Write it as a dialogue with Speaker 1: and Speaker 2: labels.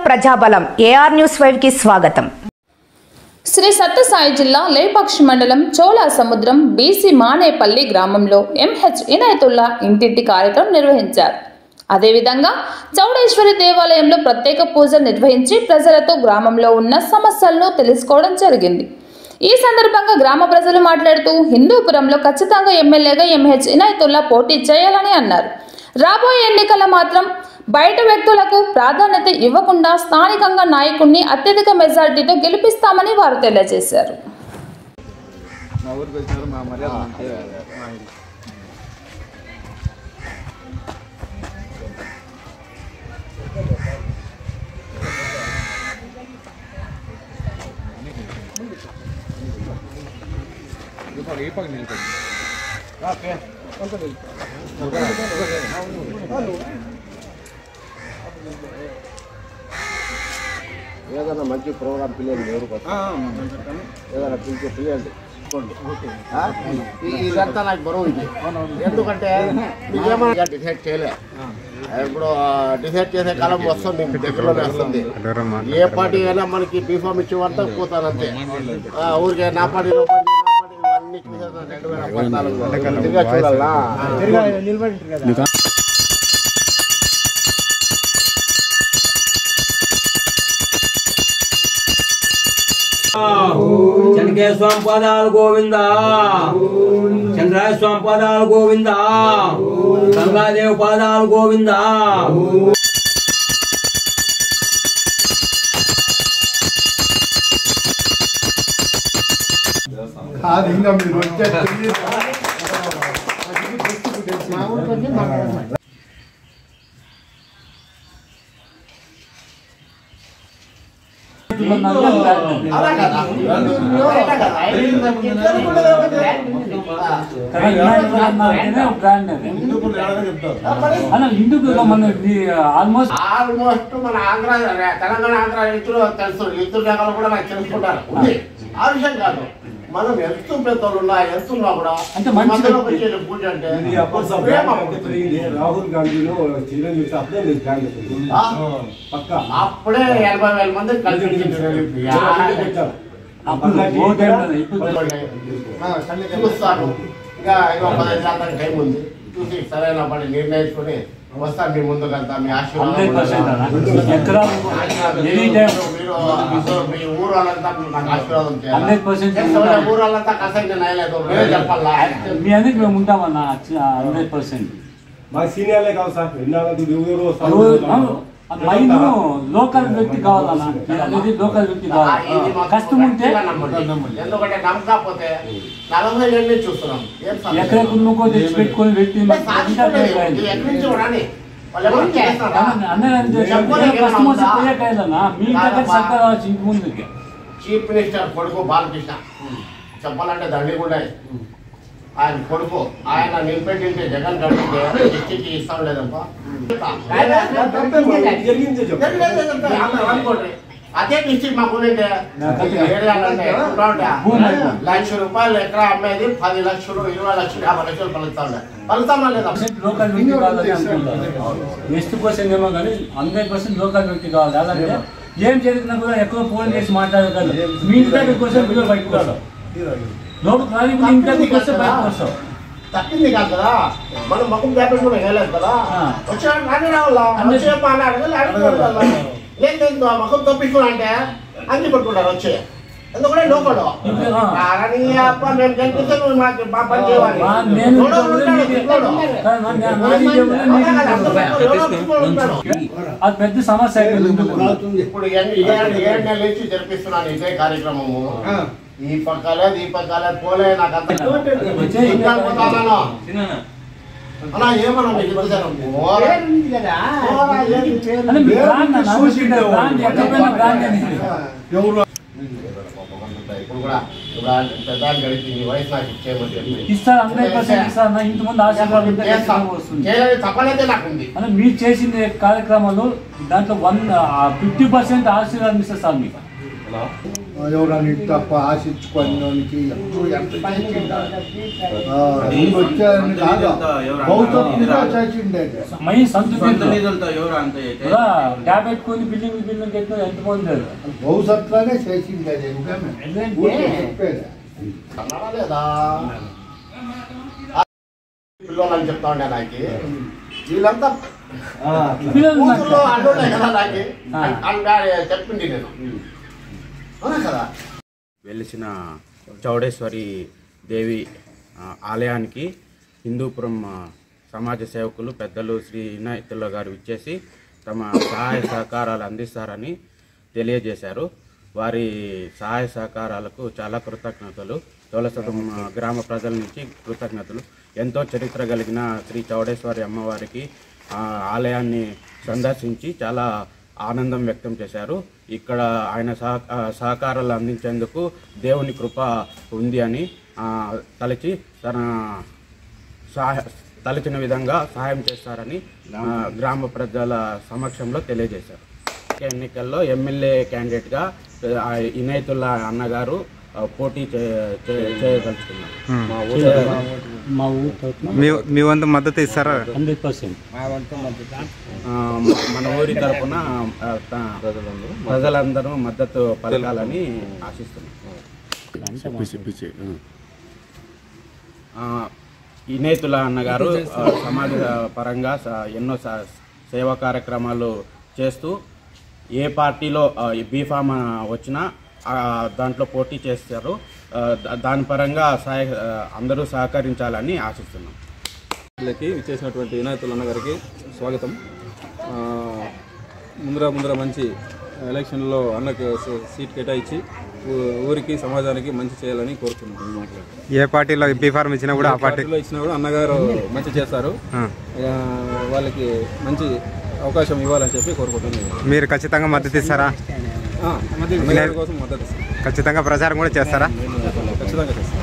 Speaker 1: ప్రజాబలం AR news 5 కి స్వాగతం.
Speaker 2: శ్రీ సత్యసాయి జిల్లా లేపాక్షి మండలం చోళా సముద్రం బీసీ మానేపల్లి గ్రామంలో ఎంహెచ్ ఇనాయతుల్లా ఇంటింటి కార్యక్రమం నిర్వహించారు. అదేవిధంగా చౌడేశ్వరి దేవాలయంలో ప్రత్యేక పూజలు నిర్వహించి ప్రజలతో గ్రామంలో ఉన్న సమస్యలను తెలుసుకోవడం జరిగింది. ఈ సందర్భంగా గ్రామ ప్రజలు మాట్లాడుతూ హిందూపురంలో ఖచ్చితంగా ఎమ్మెల్యేగా ఎంహెచ్ ఇనాయతుల్లా పోటీ చేయాలని అన్నారు. రాబోయే ఎన్నికల మాత్రం బయట వ్యక్తులకు ప్రాధాన్యత ఇవ్వకుండా స్థానికంగా నాయకుడిని అత్యధిక మెజార్టీతో గెలిపిస్తామని వారు తెలియజేశారు.
Speaker 3: ఏదైనా మంచి ప్రోగ్రాం పిల్లలు ఏదైనా పిలిచే పిల్లలు ఇదంతా నాకు బరువు ఉంది. ఎందుకంటే నిజంగా డిసైడ్ చేయలే. ఇప్పుడు డిసైడ్ చేసే కాలం వస్తుంది, దగ్గరలోనే వస్తుంది. ఏ పార్టీ అయినా మనకి బీఫామ్ ఇచ్చి వరకు పోతానంతే. ఊరికే నా పార్టీ అన్ని చూసేది 2014 చూడాలా.
Speaker 4: చంద్రకే స్వామి పాదాలు గోవింద, చంద్రాయ స్వామి పాదాలు గోవింద, గంగాదేవి పాదాలు గోవింద.
Speaker 3: ఆల్మోస్ట్ మన ఆంధ్ర తెలంగాణ ఆంధ్ర రైతులు తెలుసు, రైతుల రకాలు కూడా నాకు తెలుసుకుంటారు. ఆ విషయం కాదు, మనం ఎంత పెద్దలు ఉన్నా ఎంత ఉన్నా కూడా పూజ అంటే
Speaker 5: రాహుల్ గాంధీలో
Speaker 3: అప్పుడే 80,000 మంది కలిసి చూస్తాను. ఇంకా 15 టైం ఉంది, చూసి సరైన పని నిర్ణయించుకుని వస్తా మీ ముందుకంతా. మీ ఆశీర్వాదం, మీ ఊరు వాళ్ళంతా నాకు ఆశీర్వాదం చేయాలి. ఊరు వాళ్ళంతా కసండి నయలేదు చెప్పాలా.
Speaker 6: మీ అందరికి మేము ఉంటామన్నా 100%.
Speaker 5: మా సీనియర్లే కాదు సార్,
Speaker 6: మైండ్ లోకల్ వ్యక్తి కావాలన్నా, అనేది లోకల్ వ్యక్తి కావాలి. కష్టం ఉంటే
Speaker 3: ఎందుకంటే నమ్మకపోతే 40 ఏళ్ళు చూస్తున్నాం.
Speaker 6: ఎక్కడెక్కడికో తెచ్చి పెట్టుకుని వ్యక్తి
Speaker 3: చీఫ్ మినిస్టర్ కొడుకు బాలకృష్ణ చెప్పాలంటే దండిగుండా ఆయన కొడుకు, ఆయన నిలబెట్టింటే జగన్ గడిపితే డిస్టిక్ ఇస్తాం లేదమ్మా. అదే డిస్టిక్ మాకు ₹1,00,000 ఎకరా అమ్మేది 10 లక్షలు 20 లక్షలు 50 లక్షలు పలుకుతామా లేదా?
Speaker 6: లోకల్ వ్యక్తి కావాలని అనుకుంటారు. నెక్స్ట్ క్వశ్చన్ ఏమో కానీ 100% లోకల్ వ్యక్తి కావాలి. అలాగే ఏం జరిగినా కూడా ఎక్కువ ఫోన్ చేసి మాట్లాడగలరు. మీ ఇంటి దగ్గరికి వస్తే వీడియో బయటకు రాదు, లోపల ఇంటికి వస్తే బయటకు వస్తావు.
Speaker 3: తప్పింది కాదు కదా, మనం మగం పేపర్ కూడా వేయలేదు కదా. వచ్చాడు నాని రావాలా లేదు, మగం తప్పించుకున్నా అంటే అన్ని పట్టుకుంటారు వచ్చి. ఎందుకంటే లోపడు మేము కనిపిస్తే నువ్వు మాకు మా పని చేయాలి.
Speaker 6: అది పెద్ద సమస్య.
Speaker 3: ఇప్పుడు 7 నెలల నుంచి జరిపిస్తున్నాను ఇదే కార్యక్రమము. ఈ పక్కలేదు ఈ పక్కలేదు పోలే. నాకు అంత అలా ఏమన్నా మీకు ఇప్పుడు కూడా పెద్ద గడిచి వయసు నాకు తప్పనైతే నాకు ఉంది.
Speaker 6: మీరు చేసిన కార్యక్రమాలు దాంట్లో 50% ఆశీర్వాదం ఇస్తారు సార్ మీకు.
Speaker 7: ఎవరని తప్ప ఆశించుకోనికి ఎప్పుడు ఎంత వచ్చారని కాదు భౌతికంగా చేసిండే
Speaker 6: పెట్టుకుని బిల్డింగ్ ఎంతమంది
Speaker 7: భవిష్యత్తులోనే చేసిండే చెప్పేది
Speaker 3: లేదా పిల్లలని చెప్తా ఉండే నాకు వీళ్ళంతా కూతుర్లో అల్లుడే కదా నాకు చెప్పింది నేను అవునా కదా.
Speaker 8: వెలిసిన చౌడేశ్వరి దేవి ఆలయానికి హిందూపురం సమాజ సేవకులు పెద్దలు శ్రీ ఇనాయతుల్లా గారు ఇచ్చేసి తమ సహాయ సహకారాలు అందిస్తారని తెలియజేశారు. వారి సహాయ సహకారాలకు చాలా కృతజ్ఞతలు. చోళసతం గ్రామ ప్రజల నుంచి కృతజ్ఞతలు. ఎంతో చరిత్ర కలిగిన శ్రీ చౌడేశ్వరి అమ్మవారికి ఆలయాన్ని సందర్శించి చాలా ఆనందం వ్యక్తం చేశారు. ఇక్కడ ఆయన సహకారాలు అందించేందుకు దేవుని కృప ఉంది అని తలచి తలచిన విధంగా సహాయం చేస్తారని గ్రామ ప్రజల సమక్షంలో తెలియజేశారు. ఎన్నికల్లో ఎమ్మెల్యే క్యాండిడేట్గా ఇనాయతుల్లా అన్నగారు పోటీ చేయదలుచుకున్నారు.
Speaker 9: మీ వంతు మద్దతు ఇస్తారా?
Speaker 6: 100%.
Speaker 8: మన ఊరి తరఫున ప్రజలందరూ మద్దతు పలకాలని ఆశిస్తున్నాం. ఇనాయతుల్లా అన్నగారు సమాజ పరంగా ఎన్నో సేవా కార్యక్రమాలు చేస్తూ ఏ పార్టీలో బీఫామ్ వచ్చినా దాంట్లో పోటీ చేస్తారు. దాని పరంగా అందరూ సహకరించాలని ఆశిస్తున్నాం.
Speaker 10: ఇచ్చేసినటువంటి ఇనాయతుల్లా అన్న గారికి స్వాగతం. ముందర మంచి ఎలక్షన్లో అన్నకు సీట్ కేటాయించి ఊరికి సమాజానికి మంచి చేయాలని కోరుతున్నాం.
Speaker 9: ఏ పార్టీలో బీఫార్మ్ ఇచ్చినా కూడా ఆ పార్టీలో
Speaker 10: ఇచ్చినా కూడా అన్నగారు మంచి చేస్తారు. వాళ్ళకి మంచి అవకాశం ఇవ్వాలని చెప్పి కోరుకుంటున్నాను.
Speaker 9: మీరు ఖచ్చితంగా మద్దతు ఇస్తారా?
Speaker 10: కోసం మద్దతు ఇస్తాం.
Speaker 9: ఖచ్చితంగా ప్రచారం కూడా చేస్తారా?
Speaker 10: ఖచ్చితంగా చేస్తాం.